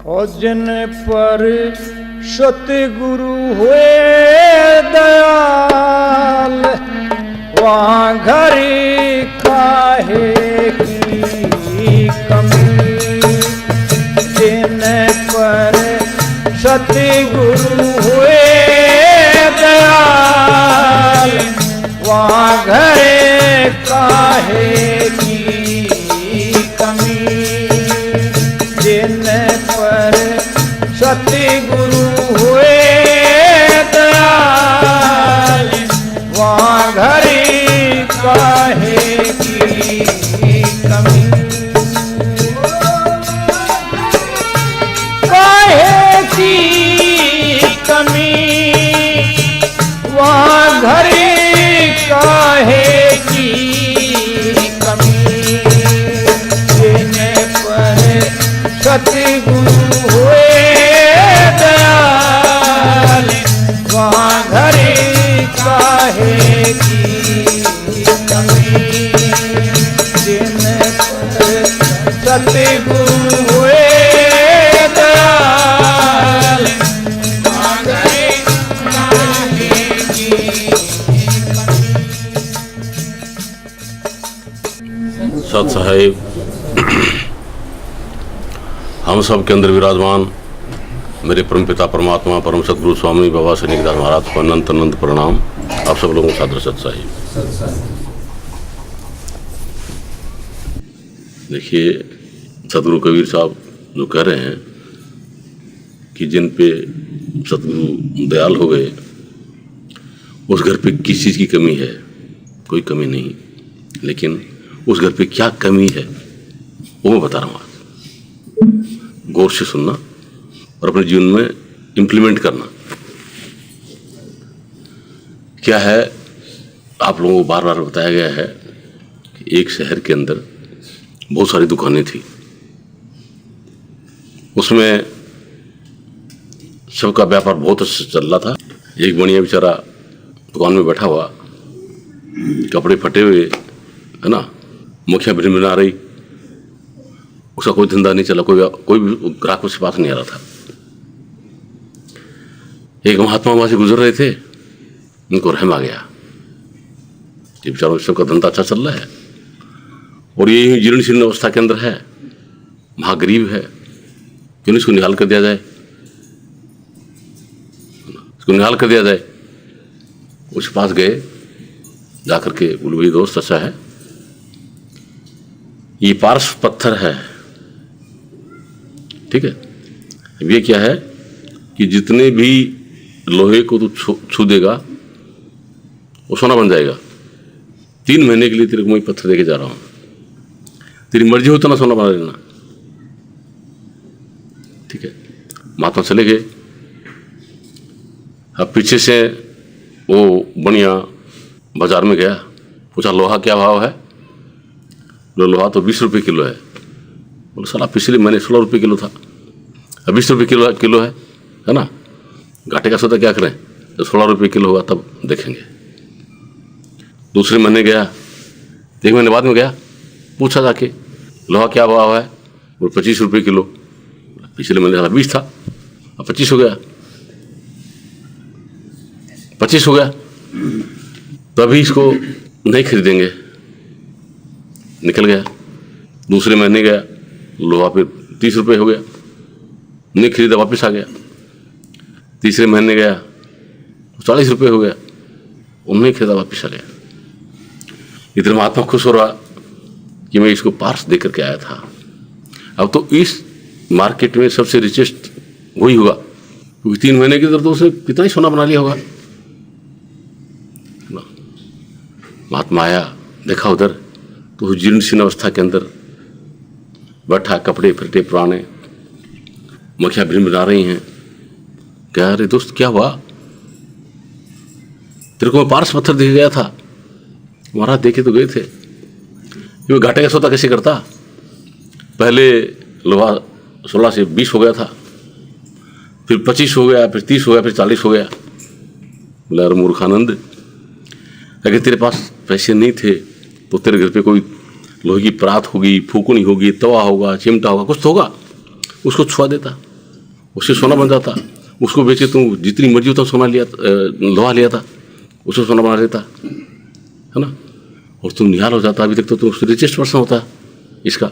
और जिन पर सतगुरु हुए दयाल, वहाँ घरी काहे की कमी। जिन पर सतगुरु हुए दयाल, वहाँ घरे काहे की कमी। जिन पर सतगुरु हुए दयाल, वहाँ घरे काहे की कमी। काहे की कमी, वहाँ घरे काहे की कमी। जिन पर सतगुरु हुए दयाल, वहाँ घरे काहे की कमी। जिन पर सतगुरु हुए दयाल, वहाँ घरे काहे की सत साहिब, हम सब के अंदर विराजमान मेरे परम पिता परमात्मा परम सतगुरु स्वामी बाबा श्री निगदास महाराज को अनंत अनंत प्रणाम। आप सब लोगों को सादर सत साहिब। देखिए, सतगुरु कबीर साहब जो कह रहे हैं कि जिन पे सतगुरु दयाल हो गए, उस घर पे किस चीज़ की कमी है? कोई कमी नहीं, लेकिन उस घर पे क्या कमी है वो मैं बता रहा हूँ। आज गौर से सुनना और अपने जीवन में इम्प्लीमेंट करना। क्या है, आप लोगों को बार बार बताया गया है कि एक शहर के अंदर बहुत सारी दुकानें थी, उसमें सबका व्यापार बहुत अच्छा चल रहा था। एक बढ़िया बेचारा दुकान में बैठा हुआ, कपड़े फटे हुए, है ना, मुखिया भिन बना रही, उसका कोई धंधा नहीं चला, कोई भी ग्राहक उसके पास नहीं आ रहा था। एक महात्मा वहां से गुजर रहे थे, उनको रहम आ गया कि बेचारों सबका धंधा अच्छा चल रहा है और ये जीर्ण शीर्ण अवस्था के अंदर है, महागरीब है, क्यों इसको निकाल कर दिया जाए, इसको निकाल कर दिया जाए। उसके पास गए, जाकर के बोले, भाई दोस्त अच्छा है, ये पारस पत्थर है, ठीक है, अब ये क्या है कि जितने भी लोहे को तू छू देगा वो सोना बन जाएगा। 3 महीने के लिए तेरे को मैं पत्थर देके जा रहा हूं, तेरी मर्जी हो तो ना सोना बना लेना, ठीक है। महात्मा चले गए। अब पीछे से वो बढ़िया बाजार में गया, पूछा लोहा क्या भाव है? लोहा तो 20 रुपये किलो है। बोले साला पिछले महीने 16 रुपये किलो था, अब 20 रुपये किलो है ना, घाटे का सौदा क्या करें, जब 16 रुपये किलो होगा तब देखेंगे। दूसरे महीने गया, 1 महीने बाद में गया, पूछा जाके लोहा क्या भाव है? बोले 25 रुपये किलो। पिछले महीने साला 20 था, अब 25 हो गया, 25 हो गया, तो अभी इसको नहीं खरीदेंगे, निकल गया। दूसरे महीने गया, लोहा फिर 30 रुपये हो गया, नहीं खरीदा, वापस आ गया। तीसरे महीने गया, 40 रुपये हो गया, उन्हें खरीदा, वापस आ गया। इधर महात्मा खुश हो रहा कि मैं इसको पार्स दे करके आया था। अब तो इस मार्केट में सबसे रिचेस्ट वही होगा, क्योंकि 3 महीने के अंदर तो उसने कितना ही सोना बना लिया होगा। महात्मा आया, देखा उधर तो जीर्ण शीर्ण अवस्था के अंदर बैठा, कपड़े फटे पुराने, मुखिया भिन बना रही हैं। क्या अरे दोस्त क्या हुआ? तेरे को मैं पारस पत्थर दिख गया था। महाराज देखे तो गए थे, ये घाटे का सौदा कैसे करता? पहले लोहा 16 से 20 हो गया था, फिर 25 हो गया, फिर 30 हो गया, फिर 40 हो गया। बोला अरे मूर्खानंद, अगर तेरे पास पैसे नहीं थे तो तेरे घर पे कोई लोहे की परात होगी, फूकनी होगी, तवा होगा, चिमटा होगा, कुछ तो होगा, उसको छुआ देता, उससे सोना बन जाता, उसको बेचे तुम जितनी मर्जी होता सोना लिया, लोहा लिया था, उससे सोना बना लेता, है ना, और तुम निहाल हो जाता। अभी तक तो तुम उससे रिचेस्ट पर्सन होता इसका,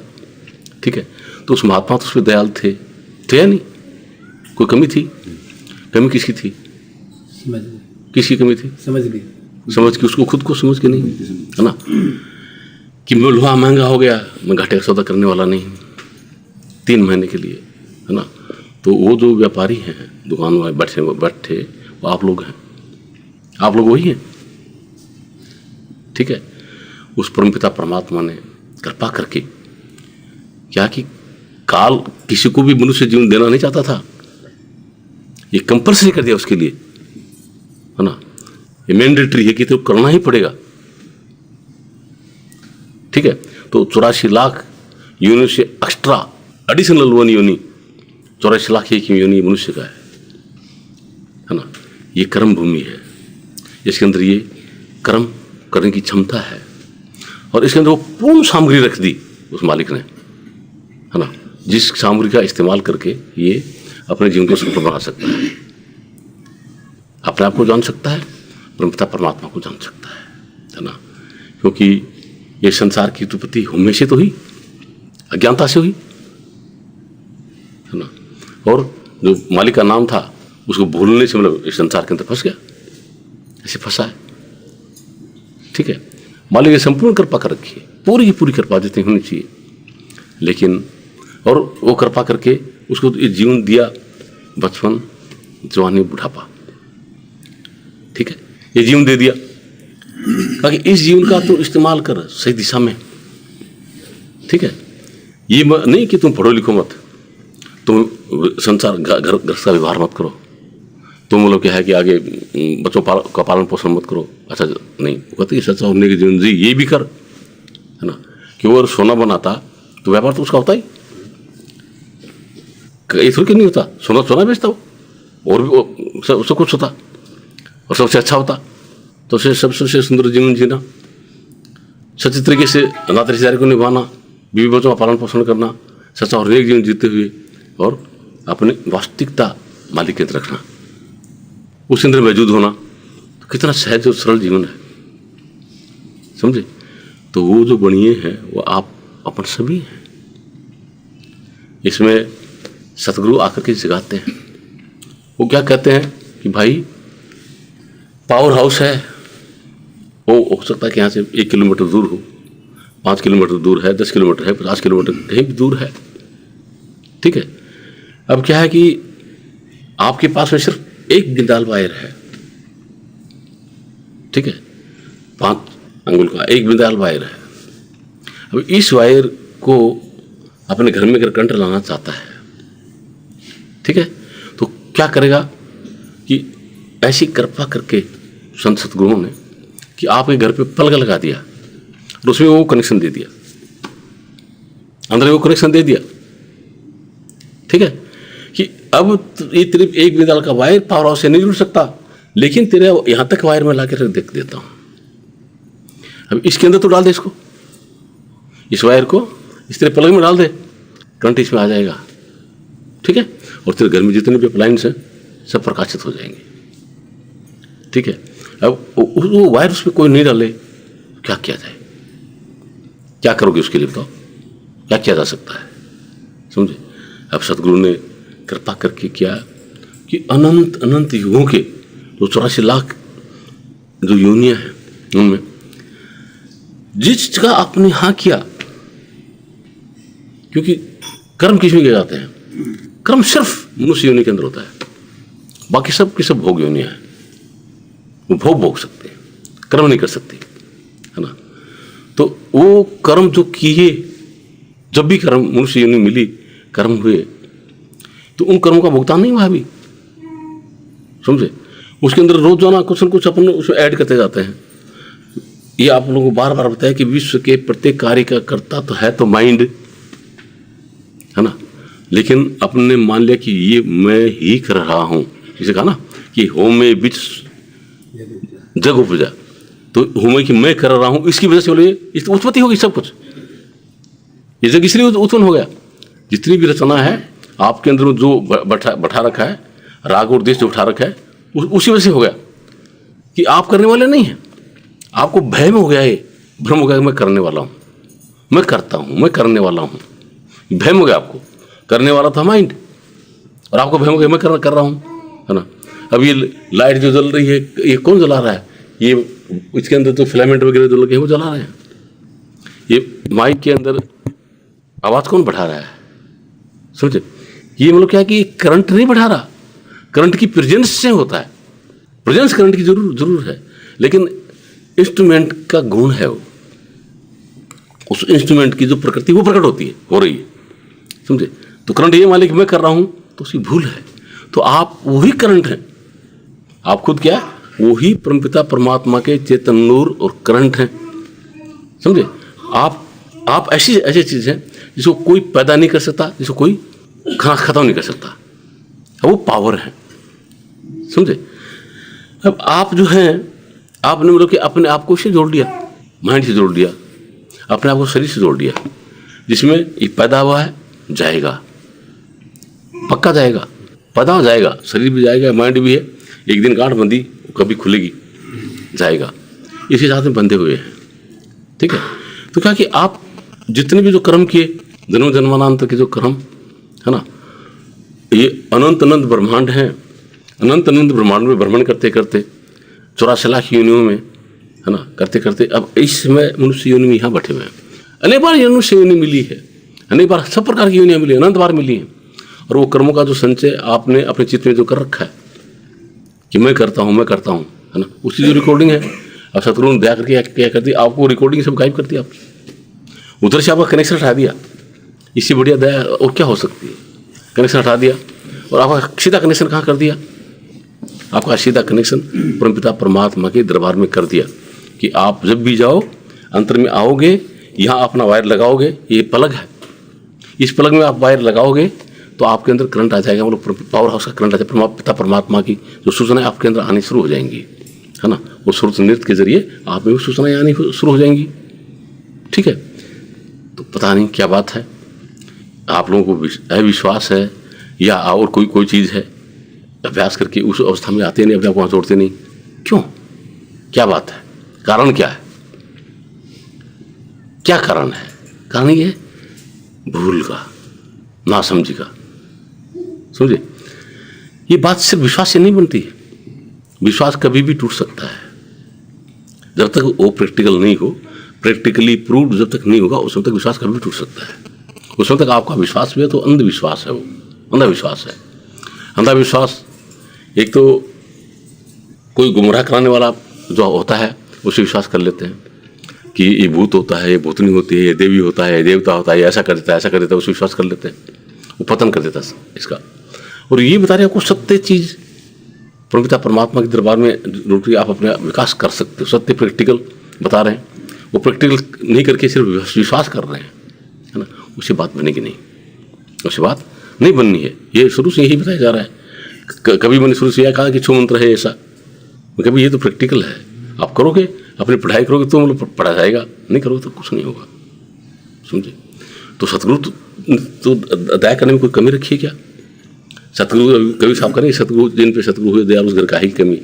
ठीक है। तो उस महात्मा तो उस पर दयाल थे या नहीं? कोई कमी थी? कमी किसकी थी? किसकी कमी थी? समझ के, उसको खुद को समझ के नहीं, है ना, कि मैं लोहा महंगा हो गया, मैं घाटे का सौदा करने वाला नहीं, 3 महीने के लिए, है ना। तो वो जो व्यापारी हैं दुकान में बैठे वो आप लोग हैं, आप लोग वही हैं, ठीक है। उस परमपिता परमात्मा ने कृपा करके क्या कि काल किसी को भी मनुष्य जीवन देना नहीं चाहता था, ये कंपल्सरी कर दिया उसके लिए, है ना, ये मैंडेटरी है कि तो करना ही पड़ेगा, ठीक है। तो 84 लाख योनि से एक्स्ट्रा एडिशनल 1 योनि, 84 लाख एक योनि मनुष्य का है ना। ये कर्म भूमि है, इसके अंदर ये कर्म करने की क्षमता है, और इसके अंदर वो पूर्ण सामग्री रख दी उस मालिक ने, है ना, जिस सामग्री का इस्तेमाल करके ये अपने जीवन को सफल बना सकता है, अपने आप को जान सकता है, परमपिता परमात्मा को जान सकता है ना। क्योंकि ये संसार की उत्पत्ति होने से तो हुई, अज्ञानता से हुई, है ना, और जो मालिक का नाम था उसको भूलने से मतलब इस संसार के अंदर फंस गया, ऐसे फंसा है, ठीक है। मालिक ने संपूर्ण कृपा कर रखी है, पूरी की पूरी कृपा जितनी होनी चाहिए, लेकिन और वो कृपा करके उसको ये जीवन दिया, बचपन, जवानी, बुढ़ापा, ठीक है, ये जीवन दे दिया, ताकि इस जीवन का तुम इस्तेमाल कर सही दिशा में, ठीक है। ये नहीं कि तुम पढ़ो लिखो मत, तुम संसार घर का व्यवहार मत करो, तुम लोग क्या है कि आगे बच्चों का पालन पोषण मत करो, अच्छा नहीं, कहते कि सच्चा होने के जीवन जी ये भी कर, है ना। कि वो अगर सोना बनाता तो व्यापार तो उसका होता ही, इधर के नहीं होता, सोना बेचता हो, और भी सब कुछ होता और सबसे अच्छा होता, तो सबसे सुंदर जीवन जीना, सच्चे तरीके से नाते रिश्तेदारी को निभाना, बीवी बच्चों का पालन पोषण करना, सच्चा और नेक जीवन जीते हुए, और अपनी वास्तविकता मालिक के अंदर रखना, उसके अंदर मौजूद होना, तो कितना सहज और सरल जीवन है, समझे। तो वो जो बनिए हैं वो आप अपन सभी हैं। इसमें सतगुरु आकर के जगाते हैं, वो क्या कहते हैं कि भाई पावर हाउस है, वो हो सकता है कि यहाँ से 1 किलोमीटर दूर हो, 5 किलोमीटर दूर है, 10 किलोमीटर है, 50 किलोमीटर कहीं भी दूर है, ठीक है। अब क्या है कि आपके पास में सिर्फ 1 बिंदाल वायर है, ठीक है, 5 अंगुल का 1 बिंदाल वायर है। अब इस वायर को अपने घर में अगर करंट लाना चाहता है, ठीक है, तो क्या करेगा कि ऐसी कृपा करके संत सतगुरुओं ने कि आपके घर पे प्लग लगा दिया और उसमें वो कनेक्शन दे दिया, अंदर वो कनेक्शन दे दिया, ठीक है, कि अब ये तेरे 1 बिंदाल का वायर पावर हाउस से नहीं जुड़ सकता, लेकिन तेरे यहां तक वायर में लाके रख देता हूं। अब इसके अंदर तो डाल दे, इसको, इस वायर को इस तरह प्लग में डाल दे, करंट इसमें आ जाएगा, ठीक है, और तेरे घर में जितने भी अप्लायंस हैं सब प्रकाशित हो जाएंगे, ठीक है। अब वो वायर उस पर कोई नहीं डाले, क्या किया जाए, क्या करोगे उसके लिए बताओ, क्या किया जा सकता है, समझे। अब सतगुरु ने कृपा करके किया कि अनंत अनंत युगों के जो 84 लाख जो योनियां हैं उनमें जिस जगह आपने हाँ किया, क्योंकि कर्म किस में किए जाते हैं, कर्म सिर्फ मनुष्य योनि के अंदर होता है, बाकी सब की सब भोग योनियां हैं, वो भोग सकते हैं, कर्म नहीं कर सकते, है ना। तो वो कर्म जो किए, जब भी कर्म मनुष्य योनि मिली, कर्म हुए, तो उन कर्मों का भुगतान नहीं हुआ अभी, समझे। उसके अंदर रोजाना कुछ न कुछ अपन उसमें ऐड करते जाते हैं। ये आप लोगों को बार बार बताया कि विश्व के प्रत्येक कार्य का कर्ता तो है तो माइंड, है ना, लेकिन अपने मान लिया कि ये मैं ही कर रहा हूं, इसे कहा ना कि होमे बिच जग उपजा, तो होमे कि मैं कर रहा हूं, इसकी वजह से बोले उत्पत्ति होगी सब कुछ, ये जग इसलिए उत्पन्न हो गया। जितनी भी रचना है आपके अंदर जो बैठा रखा है, राग और द्वेष जो उठा रखा है, उसी वजह से हो गया कि आप करने वाले नहीं हैं। आपको भय में हो गया, ये भ्रम हो गया कि मैं करने वाला हूँ, मैं करता हूँ, मैं करने वाला हूँ। भय हो गया आपको, करने वाला था माइंड, और आपको भय हो गया मैं कर रहा हूँ, है ना। अब ये लाइट जो जल रही है, ये कौन जला रहा है? ये इसके अंदर जो फिलामेंट वगैरह जो लगे हैं वो जला रहे हैं। ये माइक के अंदर आवाज़ कौन बढ़ा रहा है? समझे? ये मतलब क्या है कि करंट नहीं बढ़ा रहा, करंट की प्रेजेंस से होता है। प्रेजेंस करंट की जरूर है, लेकिन इंस्ट्रूमेंट का गुण है वो, उस इंस्ट्रूमेंट की जो प्रकृति वो प्रकट होती है, हो रही है। समझे? तो करंट ये मालिक मैं कर रहा हूं तो उसकी भूल है। तो आप वही करंट हैं, आप खुद क्या है? वही परमपिता परमात्मा के चेतन नूर और करंट हैं। समझे? आप ऐसी चीज है जिसको कोई पैदा नहीं कर सकता, जिसको कोई खत्म नहीं कर सकता, वो पावर है। समझे? अब आप जो हैं, आपने मतलब कि अपने आप को इससे जोड़ लिया, माइंड से जोड़ लिया, अपने आप को शरीर से जोड़ लिया, जिसमें ये पैदा हुआ है, जाएगा, पक्का जाएगा, पैदा हो जाएगा, शरीर भी जाएगा, माइंड भी है। एक दिन गांठ बंदी, कभी खुलेगी, जाएगा, इसी साथ में बंधे हुए हैं। ठीक है? तो क्या कि आप जितने भी जो कर्म किए, जन्म जन्मांतर के जो कर्म है ना, ये अनंत अनंत ब्रह्मांड हैं, अनंत अनंत ब्रह्मांड में भ्रमण करते करते 84 लाख योनियों में, है ना, करते करते अब इस समय मनुष्य योनि में यहाँ बैठे हुए हैं। अनेक बार मनुष्य योनि मिली है, अनेक बार सब प्रकार की योनियाँ मिली, अनंत बार मिली हैं। और वो कर्मों का जो संचय आपने अपने चित्त में जो कर रखा है कि मैं करता हूँ, है ना, उसकी जो रिकॉर्डिंग है, अब सतगुरु ने दया करके क्या कर दी, आपको रिकॉर्डिंग सब गायब कर दिया, आपकी उधर से आपका कनेक्शन हटा दिया। इससे बढ़िया दया और क्या हो सकती है? कनेक्शन हटा दिया और आपका सीधा कनेक्शन कहाँ कर दिया? आपका सीधा कनेक्शन परमपिता परमात्मा के दरबार में कर दिया कि आप जब भी जाओ, अंतर में आओगे, यहाँ अपना वायर लगाओगे, ये प्लग है, इस प्लग में आप वायर लगाओगे तो आपके अंदर करंट आ जाएगा, मतलब पावर हाउस का करंट आ जाएगा। पिता परमात्मा की जो सूचनाएं आपके अंदर आनी शुरू हो जाएंगी, है ना, वो श्रुत नृत्य के जरिए आप में भी सूचनाएं आनी शुरू हो जाएंगी। ठीक है? तो पता नहीं क्या बात है, आप लोगों को अविश्वास है या और कोई चीज़ है, अभ्यास करके उस अवस्था में आते नहीं, अपने आप वहाँ जोड़ते नहीं, क्यों? क्या बात है? कारण क्या है? क्या कारण है? कारण ये भूल का, नासमझी का। समझे? ये बात सिर्फ विश्वास से नहीं बनती है, विश्वास कभी भी टूट सकता है जब तक वो प्रैक्टिकल नहीं हो, प्रैक्टिकली प्रूव्ड जब तक नहीं होगा उस समय तक विश्वास कभी भी टूट सकता है। उस समय तक आपका विश्वास भी है तो अंधविश्वास है, वो अंधविश्वास है। अंधविश्वास एक तो कोई गुमराह कराने वाला जो होता है उसे विश्वास कर लेते हैं कि ये भूत होता है, ये भूतनी होती है, ये देवी होता है, ये देवता होता है, ये ऐसा कर देता है, ऐसा कर देता है, उसे विश्वास कर लेते हैं, वो पतन कर देता है इसका। और ये बता रहे हैं आपको सत्य चीज़ परमपिता परमात्मा के दरबार में रोटी आप अपना विकास कर सकते हो, सत्य प्रैक्टिकल बता रहे हैं, वो प्रैक्टिकल नहीं करके सिर्फ विश्वास कर रहे हैं, है ना, उसी बात बनेगी नहीं, उसी बात नहीं बननी है। ये शुरू से यही बताया जा रहा है। कभी मैंने शुरू से यह कहा कि छो मंत्र है ऐसा, कभी ये तो प्रैक्टिकल है, आप करोगे, अपनी पढ़ाई करोगे तो मतलब पढ़ा जाएगा, नहीं करोगे तो कुछ नहीं होगा। समझे? तो सतगुरु तो दया करने में कोई कमी रखी है क्या? सतगुरु कभी साफ करें, सतगुरु जिन पे सतगुरु हुए दया, उस घर का ही कमी,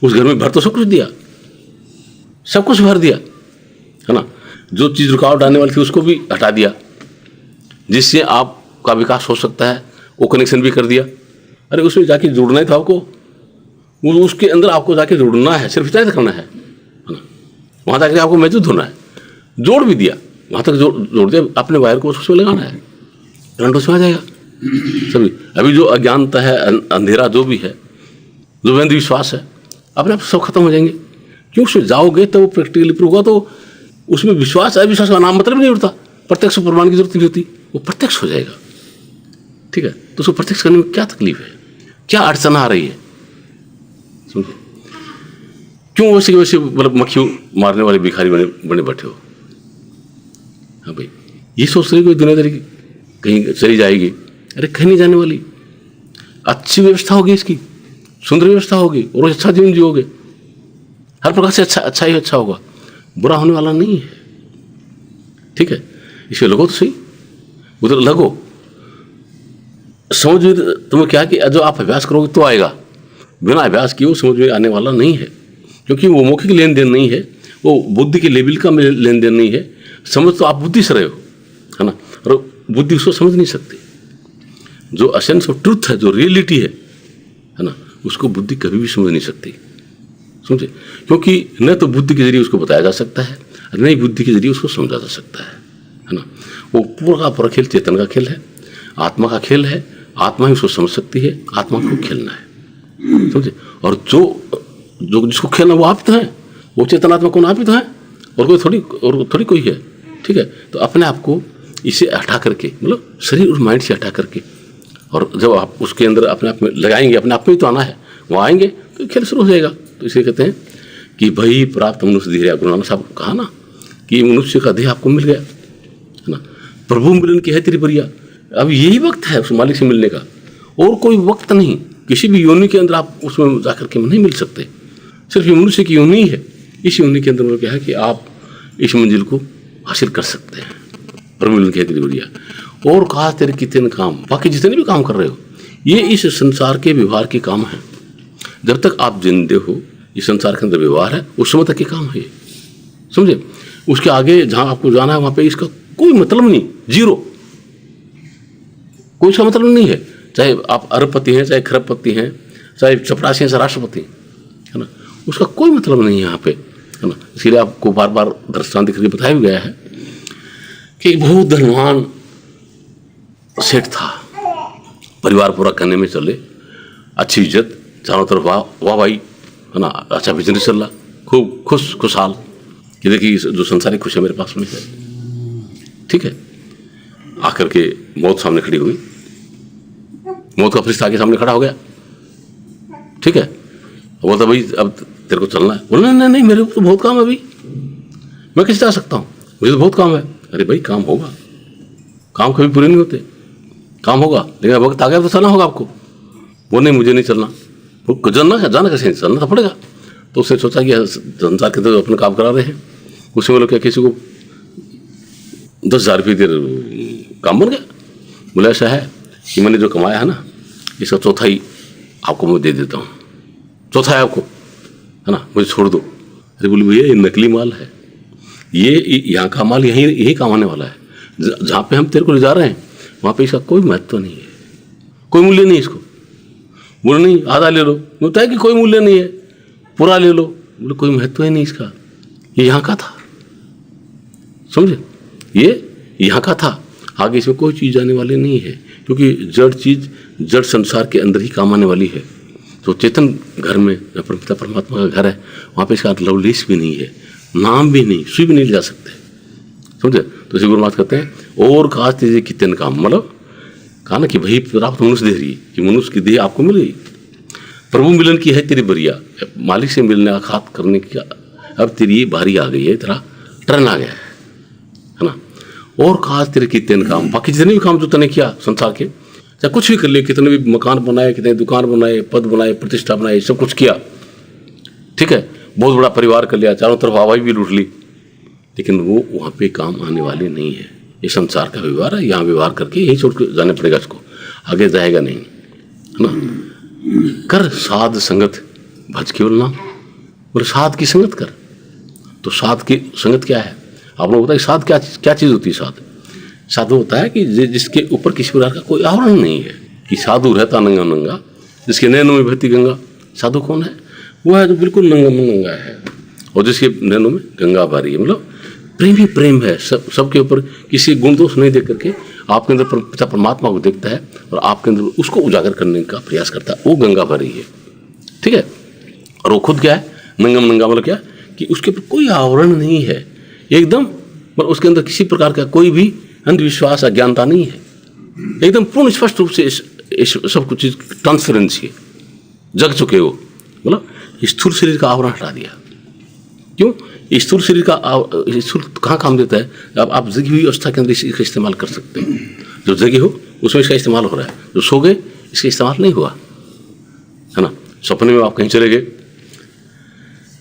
उस घर में भर तो सब कुछ दिया, सब कुछ भर दिया, है ना, जो चीज़ रुकावट डालने वाली थी उसको भी हटा दिया, जिससे आपका विकास हो सकता है वो कनेक्शन भी कर दिया। अरे उसमें जाके जुड़ना ही था आपको, वो उसके अंदर आपको जाके जुड़ना है, सिर्फ इतना करना है ना, वहाँ जाके आपको मौजूद होना है। जोड़ भी दिया, वहाँ तक जोड़ दिया, अपने वायर को उसमें लगाना है, करंट उसमें आ जाएगा सभी। अभी जो अज्ञानता है, अंधेरा जो भी है, जो अंधविश्वास है, अपने आप सब खत्म हो जाएंगे। क्यों? उसमें जाओगे तो वो प्रैक्टिकली प्रूव होगा, तो उसमें विश्वास अविश्वास का नाम मतलब नहीं उठता, प्रत्यक्ष प्रमाण की जरूरत नहीं होती, वो प्रत्यक्ष हो जाएगा। ठीक है? तो उसको प्रत्यक्ष करने में क्या तकलीफ है, क्या अड़चन आ रही है? समझे? क्यों वैसे मतलब मक्खी मारने वाले भिखारी बने बैठे हो? हाँ भाई, ये सोच रहे कोई दुनियादारी कहीं चली जाएगी, अरे कहीं नहीं जाने वाली। अच्छी व्यवस्था होगी, इसकी सुंदर व्यवस्था होगी, और अच्छा जीवन जियोगे, हर प्रकार से अच्छा ही अच्छा होगा, बुरा होने वाला नहीं है। ठीक है? इसे लगो तो सही, उधर लगो, समझ में तुम्हें क्या कि जो आप अभ्यास करोगे तो आएगा, बिना अभ्यास किए वो समझ में आने वाला नहीं है, क्योंकि वो मौखिक लेन देन नहीं है, वो बुद्धि के लेवल का लेन देन नहीं है। समझ तो आप बुद्धि से रहे हो, है ना, और बुद्धि उसको समझ नहीं सकती। जो एसेंस ऑफ ट्रूथ है, जो रियलिटी है ना, उसको बुद्धि कभी भी समझ नहीं सकती, समझे, क्योंकि न तो बुद्धि के जरिए उसको बताया जा सकता है, न ही बुद्धि के जरिए उसको समझा जा सकता है ना। वो पूरा का पूरा खेल चेतन का खेल है, आत्मा का खेल है। आत्मा ही उसको समझ सकती है, आत्मा को खेलना है, समझे। और जो जिसको खेलना वो आप तो है, वो चेतनात्मा कौन आप ही तो है, और थोड़ी कोई है, ठीक है। तो अपने आप को इसे हटा करके, मतलब शरीर और माइंड से हटा करके, और जब आप उसके अंदर अपने आप में लगाएंगे, अपने आप में ही तो आना है, वो आएंगे तो खेल शुरू हो जाएगा। तो इसे कहते हैं कि भाई प्राप्त मनुष्य देह, गुरु नानक साहब को कहा ना कि मनुष्य का देह आपको मिल गया, है ना, प्रभु मिलन की है तेरी बरिया। अब यही वक्त है उस मालिक से मिलने का, और कोई वक्त नहीं। किसी भी योनि के अंदर आप उसमें जाकर के नहीं मिल सकते, सिर्फ ये मनुष्य की योनि है। इस योनि के अंदर क्या है कि आप इस मंजिल को हासिल कर सकते हैं, प्रभु मिलन की है तेरी बरिया। और कहा तेरे कितने काम, बाकी जितने भी काम कर रहे हो, ये इस संसार के व्यवहार के काम है। जब तक आप जिंदे हो, इस संसार के अंदर व्यवहार है, उस समय तक के काम है, समझे। उसके आगे जहाँ आपको जाना है वहाँ पे इसका कोई मतलब नहीं, जीरो, कोई इसका मतलब नहीं है। चाहे आप अरबपति हैं, चाहे खरबपति हैं, चाहे चपरासी हैं, चाहे राष्ट्रपति, है ना, उसका कोई मतलब नहीं है यहाँ पे, है ना। इसीलिए आपको बार बार दृष्टांत दिख बताया भी गया है कि एक बहुत धनवान सेठ था, परिवार पूरा करने में चले, अच्छी इज्जत, चारों तरफ वाह भाई, है ना, अच्छा बिजनेस चल रहा, खूब खुशहाल कि देखिए जो संसारिक खुशी मेरे पास में है, ठीक है। आकर के मौत सामने खड़ी हुई, मौत का फरिश्ता आगे सामने खड़ा हो गया, ठीक है। बोलता भाई अब तेरे को चलना है। बोला नहीं मेरे को तो बहुत काम है अभी, मैं कैसे जा सकता हूँ, मुझे तो बहुत काम है। अरे भाई काम होगा, काम कभी पूरे नहीं होते, काम होगा, लेकिन वक्त आ गया तो चलना होगा आपको। वो नहीं मुझे नहीं चलना, वो जाना कैसे, चलना तो पड़ेगा। तो उसने सोचा कि संसार के तो अपने काम करा रहे हैं, उसमें बोलो क्या किसी को 10,000 रुपये दे काम बन गया। बोले ऐसा है कि मैंने जो कमाया है ना, इसका चौथाई आपको मैं दे देता हूँ, चौथा है आपको, है ना, मुझे छोड़ दो। अरे बोले भैया ये नकली माल है, ये यहाँ का माल यही काम आने वाला है, जहाँ पे हम तेरे को ले जा रहे हैं वहाँ पे इसका कोई महत्व नहीं है, कोई मूल्य नहीं इसको। बोले नहीं आधा ले लो, बोलता है कि कोई मूल्य नहीं है, पूरा ले लो। बोले कोई महत्व ही नहीं इसका, ये यहाँ का था, समझे, ये यहाँ का था, आगे इसमें कोई चीज़ आने वाली नहीं है, क्योंकि जड़ चीज़ जड़ संसार के अंदर ही काम आने वाली है। तो चेतन घर में पिता परमात्मा का घर है, वहाँ पे इसका लवलेश भी नहीं है, नाम भी नहीं, सुई भी नहीं ले जा सकते, समझे। तो इसी गुरु महाराज कहते हैं और कहा तेजे कितने काम, मतलब कहा ना कि भाई प्राप्त मनुष्य देह रही, कि मनुष्य की देह आपको मिल गई, प्रभु मिलन की है तेरी बरिया, मालिक से मिलने का खात करने की अब तेरी ये बारी आ गई है, तेरा टर्न आ गया है ना। और कहा तेरे कितने काम, बाकी जितने भी काम जो तूने किया संसार के, चाहे कुछ भी कर ले, कितने भी मकान बनाए, कितने दुकान बनाए, पद बनाए, प्रतिष्ठा बनाए, सब कुछ किया, ठीक है, बहुत बड़ा परिवार कर लिया, चारों तरफ हवाई भी लूट ली, लेकिन वो वहाँ पे काम आने वाले नहीं है। ये संसार का व्यवहार है, यहाँ व्यवहार करके यही छोड़ के जाने पड़ेगा इसको, आगे जाएगा नहीं, है ना। कर साध संगत भज केवल नाम, और साध की संगत कर। तो साध की संगत क्या है, आप लोग बताइए, साध क्या चीज़ होती है। साधु होता है कि जिसके ऊपर किसी प्रकार का कोई आवरण नहीं है, कि साधु रहता नंगा नंगा, जिसके नैनों में बहती गंगा। साधु कौन है, वो है जो बिल्कुल नंगा नंगा है, और जिसके नैनों में गंगा भरी है, मतलब प्रेम ही प्रेम है, सबके ऊपर किसी गुण दोष नहीं देख करके आपके अंदर पिता परमात्मा को देखता है और आपके अंदर उसको उजागर करने का प्रयास करता है, वो गंगा भरी है, ठीक है। और वो खुद क्या है, नंगम नंगा, मतलब क्या कि उसके ऊपर कोई आवरण नहीं है, एकदम, मतलब उसके अंदर किसी प्रकार का कोई भी अंधविश्वास अज्ञानता नहीं है, एकदम पूर्ण स्पष्ट रूप से इस सब कुछ चीज ट्रांसपेरेंसी है, जग चुके हो, मतलब स्थूल शरीर का आवरण हटा दिया। क्यों, स्थूल शरीर का स्थूल कहाँ काम देता है, आप जगी हुई अवस्था के अंदर इसका इस्तेमाल कर सकते हैं, जो जगी हो उसमें इसका इस्तेमाल हो रहा है, जो सो गए इसका इस्तेमाल नहीं हुआ, है ना। सपने में आप कहीं चले गए,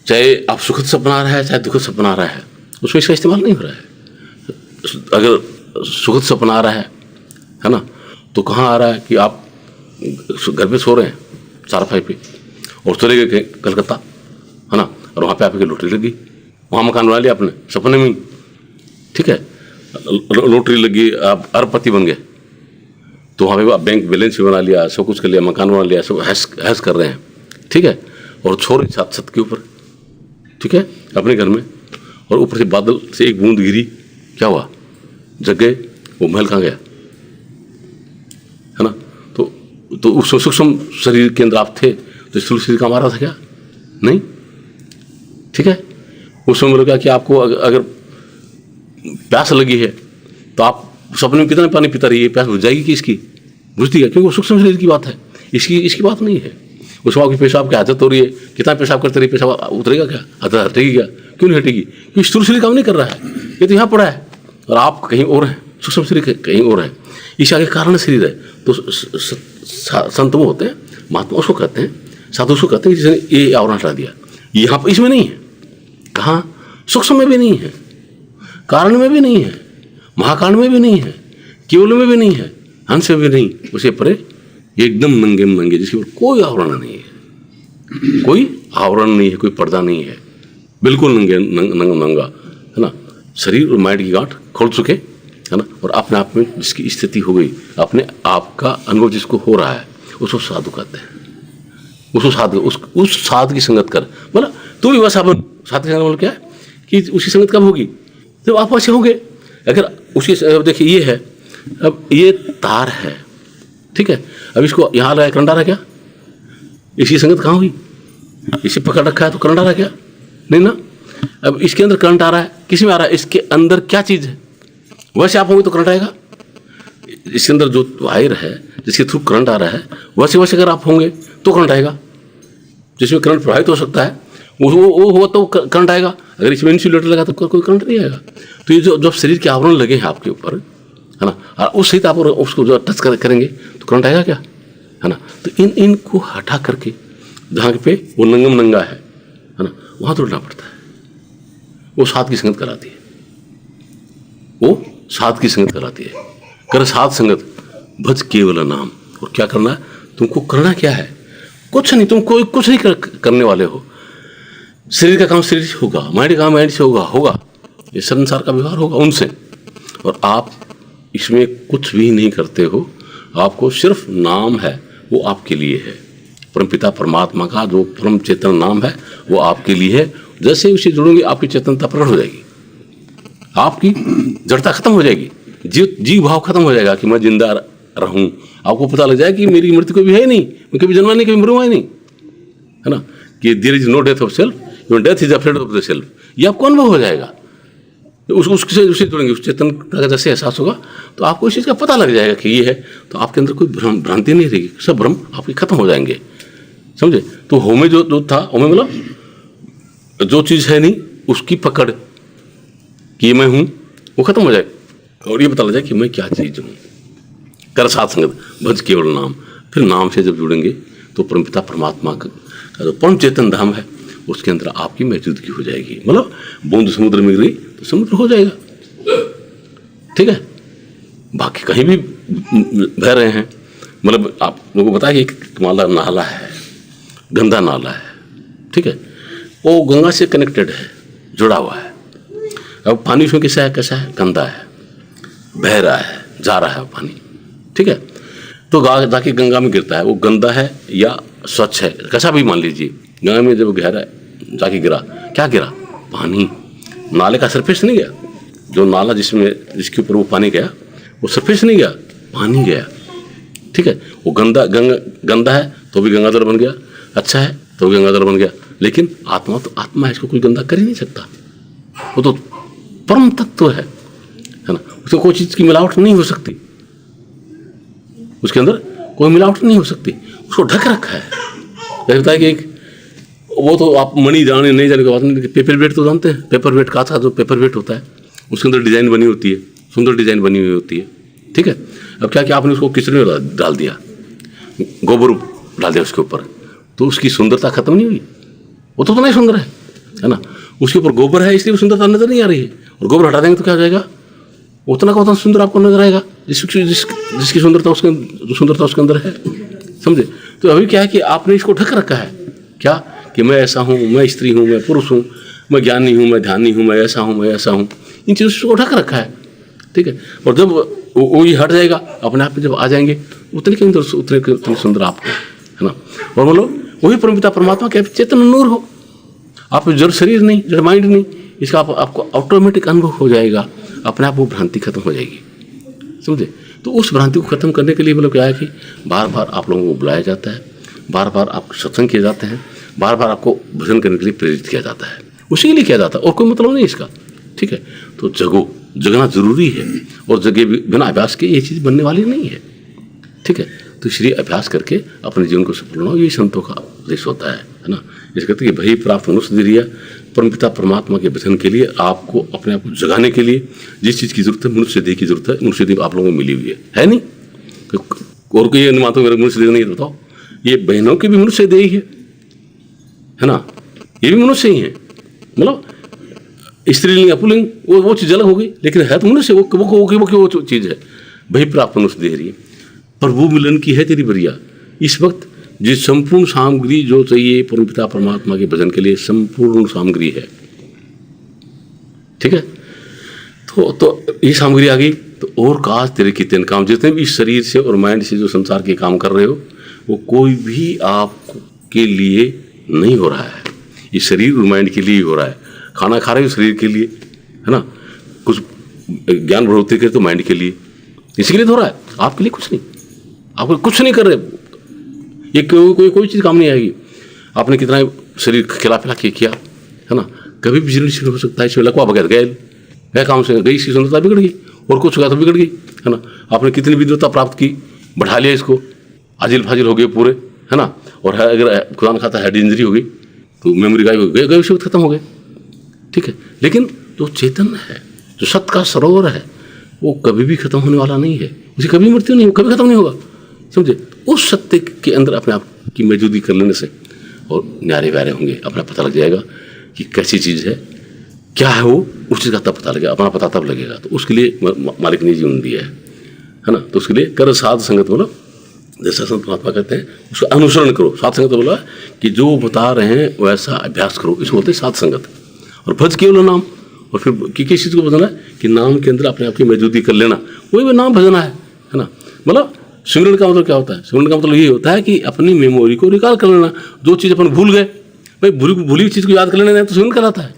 चाहे आप सुखद सपना आ रहा है चाहे दुखद सपना आ रहा है, उसमें इसका इस्तेमाल नहीं हो रहा है। अगर सुखद सपना आ रहा है ना, तो कहाँ आ रहा है कि आप घर पे सो रहे हैं चारपाई पे और चले गए कलकत्ता, है ना, और वहाँ पे आपकी लॉटरी लगी, वहाँ मकान बना लिया आपने सपने में ही, ठीक है, लॉटरी लगी, आप अरबपति बन गए, तो वहाँ पे आप बैंक बैलेंस भी बना लिया, सब कुछ कर लिया, मकान बना लिया, सब हैश कर रहे हैं, ठीक है, और छोरे छत के ऊपर, ठीक है, अपने घर में, और ऊपर से बादल से एक बूंद गिरी, क्या हुआ, जग गए, वो महल कहाँ गया, है ना। तो उस सूक्ष्म शरीर के अंदर आप थे, तो स्थूल शरीर का मारा था क्या, नहीं, ठीक है। उस समय लगा कि आपको अगर प्यास लगी है तो आप सपने में कितना पानी पीता रहिए, प्यास बुझ जाएगी कि इसकी, बुझती है, क्योंकि वो सूक्ष्म शरीर की बात है, इसकी बात नहीं है। उस आपकी पेशाब की आदत हो रही है, कितना पेशाब करते रहिए, पेशाब उतरेगा क्या, आदत हटेगी क्या, क्यों नहीं हटेगी, क्योंकि स्थूल शरीर काम नहीं कर रहा है, ये तो यहाँ पड़ा है और आप कहीं और हैं, सूक्ष्म शरीर कहीं और है, इस आगे कारण शरीर है। तो संत वो होते हैं, महात्मा उसको कहते हैं, साधु उसको कहते हैं जिसने ये आवरण हटा दिया, यहाँ पर इसमें नहीं है, कहाँ, सूक्ष्म में भी नहीं है, कारण में भी नहीं है, महाकांड में भी नहीं है, केवल में भी नहीं है, हंस में भी नहीं, उसे परे एकदम नंगे नंगे, जिसके ऊपर कोई आवरण नहीं है, कोई आवरण नहीं है, कोई पर्दा नहीं है, बिल्कुल नंगे नंगा, है ना, शरीर और माइंड की गांठ खोल चुके, है ना, और अपने आप में जिसकी स्थिति हो गई, अपने आप का अनुभव जिसको हो रहा है, उसको साधु कहते हैं। उसको साधु, उस साधु की संगत कर, बोला तू भी वैसा बन। साधु की संगत बोल क्या है कि उसकी संगत कब होगी, जब आप वैसे होंगे। अगर उसकी, देखिए ये है, अब ये तार है, ठीक है, अब इसको यहाँ लगाया, करंट आ रहा क्या, इसकी संगत कहाँ हुई, इसे पकड़ रखा है तो करंट आ रहा क्या, नहीं ना। अब इसके अंदर करंट आ रहा है, किसी में आ रहा है, इसके अंदर क्या चीज़ है, वैसे आप होंगे तो करंट आएगा। इसके अंदर जो वायर है जिसके थ्रू करंट आ रहा है, वैसे वैसे अगर आप होंगे तो करंट आएगा। जिसमें करंट प्रभावित हो सकता है वो हो तो करंट आएगा, अगर इसमें इंसुलेटर लगा तो कोई करंट नहीं आएगा। तो ये जो शरीर के आवरण लगे हैं आपके ऊपर, है ना, और उस सहित आप उसको जो टच करेंगे तो करंट आएगा क्या, है ना। तो इनको हटा करके जहाँ पे वो नंगम नंगा है ना, वहाँ तोड़ना पड़ता है। वो साध की संगत कराती है, वो साध की संगत कराती है। कर साध संगत भज केवल नाम। और क्या करना है तुमको, करना क्या है, कुछ नहीं, तुम कोई कुछ नहीं करने वाले हो। शरीर का काम शरीर से होगा, माइंड का काम माइंड से होगा, ये संसार का व्यवहार होगा उनसे, और आप इसमें कुछ भी नहीं करते हो। आपको सिर्फ नाम है, वो आपके लिए है। परमपिता परमात्मा का जो परम चेतन नाम है वो आपके लिए है। जैसे उसे जुड़ोगे आपकी चेतनता प्रकट हो जाएगी, आपकी जड़ता खत्म हो जाएगी, जीव भाव खत्म हो जाएगा कि मैं जिंदा रहूं। आपको पता लग जाएगा कि मेरी मृत्यु कभी है नहीं, मैं कभी जन्मा नहीं, कभी मरूंगा ही नहीं, है ना, कि there is no death of self, your death is afraid of the self. ये आपको अनुभव हो जाएगा। उससे जुड़ेंगे, उस चेतन का जैसे एहसास होगा तो आपको इस चीज़ का पता लग जाएगा कि ये है, तो आपके अंदर कोई भ्रांति नहीं रहेगी, सब भ्रम आपके खत्म हो जाएंगे, समझे। तो होमे जो था, होमे मतलब जो चीज़ है नहीं उसकी पकड़ कि मैं हूँ वो खत्म हो जाए, और ये पता लग जाए कि मैं क्या चीज़ हूँ। कर साथ संगत भज केवल नाम। फिर नाम से जब जुड़ेंगे तो परमपिता परमात्मा का जो परम चेतन धाम है उसके अंदर आपकी मौजूदगी हो जाएगी। मतलब बूंद समुद्र में गिरी तो समुद्र हो जाएगा, ठीक है। बाकी कहीं भी बह रहे हैं, मतलब आप लोगों को बताया कि तुम्हारा नाला है, गंदा नाला है, ठीक है, वो गंगा से कनेक्टेड है, जुड़ा हुआ है। अब पानी उसमें कैसा है, गंदा है, बह रहा है, जा रहा है पानी, ठीक है। तो जाके गंगा में गिरता है, वो गंदा है या स्वच्छ है, कैसा भी मान लीजिए, गंगा में जब गहरा जाके गिरा, क्या गिरा, पानी। नाले का सरफेस नहीं गया, जो नाला जिसके ऊपर वो पानी गया वो सरफेस नहीं गया, पानी गया, ठीक है। वो गंदा है तो भी गंगाधर बन गया, अच्छा है तो भी गंगाधर बन गया। लेकिन आत्मा तो आत्मा है, इसको कोई गंदा कर ही नहीं सकता, वो तो परम तत्व है ना। उसको कोई चीज़ की मिलावट नहीं हो सकती, उसके अंदर कोई मिलावट नहीं हो सकती, उसको ढक रखा है। जैसे बताया कि एक वो तो आप मणि जाने नहीं जाने की बात नहीं, पेपर वेट तो जानते हैं, पेपर वेट का जो पेपर वेट होता है उसके अंदर डिज़ाइन बनी होती है, सुंदर डिज़ाइन बनी हुई होती है, ठीक है। अब क्या आपने उसको किचड़े में डाल दिया, गोबर डाल दिया उसके ऊपर, तो उसकी सुंदरता खत्म नहीं हुई, वो तो नहीं सुंदर है ना। उसके ऊपर गोबर है इसलिए वो सुंदरता नजर नहीं आ रही है, और गोबर हटा देंगे तो क्या हो जाएगा, उतना का उतना सुंदर आपको नजर आएगा जिसकी सुंदरता उसके अंदर है, समझे। तो अभी क्या है कि आपने इसको ढक रखा है, क्या कि मैं ऐसा हूँ, मैं स्त्री हूँ, मैं पुरुष हूँ, मैं ज्ञानी हूँ, मैं ध्यानी हूँ, मैं ऐसा हूँ, मैं ऐसा हूँ, इन चीज़ों को ढक रखा है, ठीक है। और जब वो ये हट जाएगा अपने आप में, जब आ जाएंगे उतने सुंदर आप हो, है ना। और मतलब वही परमपिता परमात्मा के चेतन नूर हो, आप जड़ शरीर नहीं, जड़ माइंड नहीं, इसका आपको ऑटोमेटिक अनुभव हो जाएगा, अपने आप वो भ्रांति खत्म हो जाएगी, समझे। तो उस भ्रांति को खत्म करने के लिए मतलब क्या है कि बार बार आप लोगों को बुलाया जाता है, बार बार आपको सत्संग किए जाते हैं, बार बार आपको भजन करने के लिए प्रेरित किया जाता है, उसी के लिए किया जाता है, और कोई मतलब नहीं इसका, ठीक है। तो जगना जरूरी है, और जगह बिना अभ्यास के ये चीज़ बनने वाली नहीं है, ठीक है। तो इसलिए अभ्यास करके अपने जीवन को सफल बनाओ, ये संतों का उपदेश होता है ना। इस कहते हैं कि भई प्राप्त मनुष्य दिरिया, परमपिता परमात्मा के भजन के लिए, आपको अपने आप को जगाने के लिए जिस चीज़ की जरूरत है, मनुष्य देह की जरूरत है, मनुष्य देह आप लोगों को मिली हुई है नहीं। और कोई नहीं मानते मेरा मनुष्य देह नहीं, बताओ, ये बहनों की भी मनुष्य देह ही है ना, ये भी मनुष्य ही है, मतलब स्त्रीलिंग पुल्लिंग वो चीज़ अलग हो गई, लेकिन है तो मनुष्य, वो चीज़ है। भई प्राप्त मनुष्य देह रही है, प्रभु मिलन की है तेरी बरिया। इस वक्त जिस संपूर्ण सामग्री जो चाहिए परमपिता परमात्मा के भजन के लिए, संपूर्ण सामग्री है, ठीक है। तो ये सामग्री आ गई, तो और काज तेरे कितने काम, जितने भी शरीर से और माइंड से जो संसार के काम कर रहे हो, वो कोई भी आपके लिए नहीं हो रहा है, ये शरीर और माइंड के लिए ही हो रहा है। खाना खा रहे हो शरीर के लिए, है ना, कुछ ज्ञान बढ़ोतरी करे तो माइंड के लिए, इसी के लिए तो हो रहा है, आपके लिए कुछ नहीं, आप कुछ नहीं कर रहे, ये कोई चीज़ काम नहीं आएगी। आपने कितना शरीर खिला पिला के किया, है ना, कभी भी जीर्ण हो सकता है, इसमें लकवा बगैर गए काम से गई, इसकी सुंदरता बिगड़ गई, और कुछ हुआ तो बिगड़ गई, है ना। आपने कितनी विद्वता प्राप्त की, बढ़ा लिया इसको, आजिल फाजिल हो गए पूरे, है ना। और अगर खुदा न खाता हेड इंजरी हो गई तो मेमोरी गायब हो गई, उसी वक्त खत्म हो गए, ठीक है। लेकिन जो चेतन है, जो सत्य का सरोवर है, वो कभी भी खत्म होने वाला नहीं है, उसे कभी मृत्यु नहीं, कभी खत्म नहीं होगा, समझे। उस सत्य के अंदर अपने आप की मौजूदगी कर लेने से और न्यारे व्यारे होंगे, अपना पता लग जाएगा कि कैसी चीज़ है, क्या है वो, उस चीज़ का तब पता लगेगा, अपना पता तब लगेगा। तो उसके लिए मालिक ने जीवन दिया है ना। तो उसके लिए कर साध संगत, बोलो जैसा संत महात्मा कहते हैं उसका अनुसरण करो। साध संगत बोला कि जो बता रहे हैं वैसा अभ्यास करो, इसको बोलते हैं साध संगत। और भज केवल नाम, और फिर किस चीज़ को भजना है कि नाम के अंदर अपने आप की मौजूदगी कर लेना, वही नाम भजना है ना। मतलब सिमरन का मतलब क्या होता है, सिमरन का मतलब ये होता है कि अपनी मेमोरी को रिकॉल कर लेना, जो चीज़ अपन भूल गए, भाई भूली हुई चीज़ को याद कर लेना तो सिमरन कहलाता है।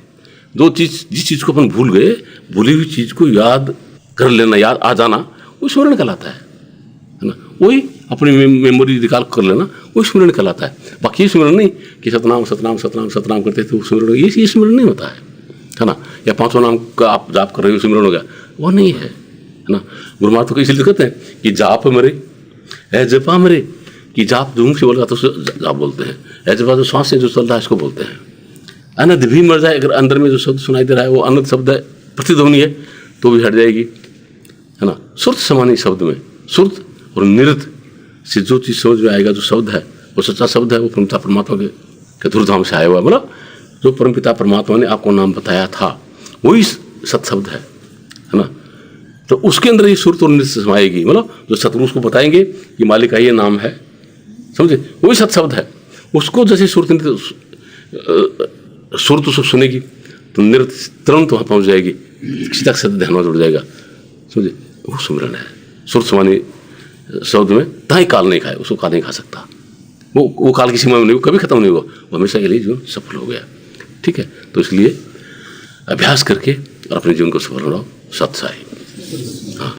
जिस चीज़ को अपन भूल गए, भूली हुई चीज़ को याद कर लेना, याद आ जाना, वो सिमरन कहलाता है ना। वही अपनी मेमोरी रिकॉल कर लेना, वो स्मरण कहलाता है। बाकी स्मरण नहीं कि सतनाम सतनाम सतनाम सतनाम करते थे, स्मरण ये स्मरण नहीं होता है ना। या 500 नाम का आप जाप कर रहे हो, स्मरण हो गया, वो नहीं है ना। गुरु महाराज तो इसलिए कहते हैं कि जाप मरे है जपा मरे, कि जाप जो मुँह से बोलेगा तो जाप बोलते हैं, है जपा जो श्वास से जो चल रहा है इसको बोलते हैं। अनद भी मर जाए, अगर अंदर में जो शब्द सुनाई दे रहा है वो अनद शब्द है, प्रतिध्वनि है, तो भी हट जाएगी, है ना। सुरत समानी शब्द में, सुरत और निरत से जो चीज़ समझ में आएगा, जो शब्द है वो सच्चा शब्द है, वो परमपिता परमात्मा के धुरधाम से आया हुआ, मतलब जो परमपिता परमात्मा ने आपको नाम बताया था वही सत शब्द है ना। तो उसके अंदर ये सुरत और नृत्य समाएगी, मतलब जो सतगुरु उसको बताएंगे कि मालिक का ये नाम है, समझे, वही सत शब्द है। उसको जैसे सुरत उसको सुनेगी तो नृत्य तुरंत वहाँ पहुँच जाएगी, किसी तक सत्य ध्यान में जुड़ जाएगा, समझे, वो सुमिरन है। सुरत समानी शब्द में ताई काल नहीं खाए, उसको काल नहीं खा सकता, वो काल की सीमा में नहीं, कभी खत्म नहीं हुआ, वो हमेशा के लिए जीवन सफल हो गया, ठीक है। तो इसलिए अभ्यास करके और अपने जीवन को सफल बनाओ, सत्साई। हाँ।